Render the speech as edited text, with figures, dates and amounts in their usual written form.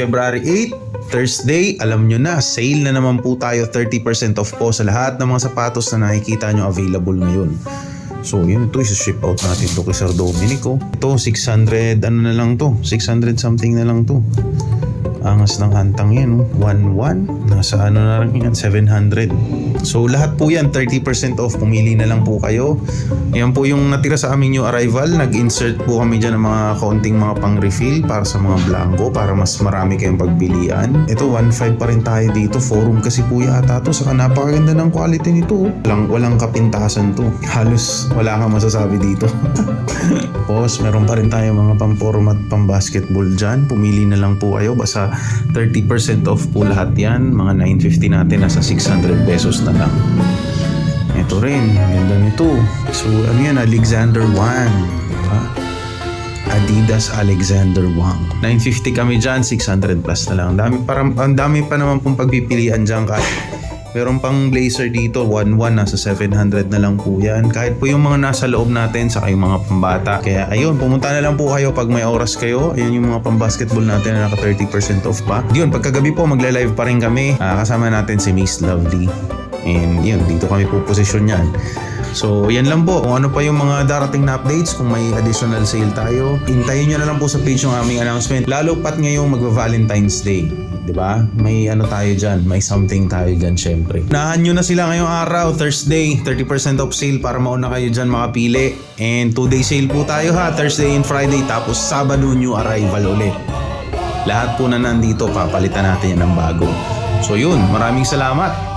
February 8, Thursday, alam nyo na, sale na naman po tayo, 30% off po sa lahat ng mga sapatos na nakikita nyo available ngayon. So yun, ito isa-ship out natin to kay Sir Dominic. Ito 600, ano na lang to, 600 something na lang to. Angas ng hantang yan, 1,1. Nasa ano na lang yan, 700. So lahat po yan, 30% off. Pumili na lang po kayo. Yan po yung natira sa aming new arrival. Nag-insert po kami dyan ng mga kaunting mga pang-refill para sa mga blanco, para mas marami kayong pagbilian. Ito, 1,500 pa rin tayo dito. Forum kasi po yata to. Saka napakaganda ng quality nito. Walang kapintasan to. Halos wala kang masasabi dito. Tapos meron pa rin tayo mga pang-format, pang-basketball dyan. Pumili na lang po kayo. Basta 30% off po lahat yan. Mga 950 natin, nasa 600 pesos na lang. Ito rin, ganda nito. So ano yan, Alexander Wang. Diba? Adidas Alexander Wang. 950 kami dyan, 600 plus na lang. Ang dami pa naman pong pagpipilian dyan kahit meron pang blazer dito, 1,1, nasa 700 na lang po yan. Kahit po yung mga nasa loob natin, saka yung mga pambata. Kaya ayun, pumunta na lang po kayo pag may oras kayo. Ayun yung mga pambasketball natin na naka 30% off pa. Yun, pagkagabi po, magle-live pa rin kami. Kasama natin si Miss Lovely. And yun, dito kami po posisyon yan. So, yan lang po. Kung ano pa yung mga darating na updates, kung may additional sale tayo, hintayin nyo na lang po sa page yung aming announcement. Lalo pat ngayong magva-Valentine's Day. Diba? May ano tayo dyan, may something tayo dyan syempre. Unahan nyo na sila ngayong araw, Thursday, 30% off sale para mauna kayo dyan makapili. And 2-day sale po tayo ha, Thursday and Friday, tapos Sabado new arrival ulit. Lahat po na nandito, papalitan natin yan ng bago. So yun, maraming salamat.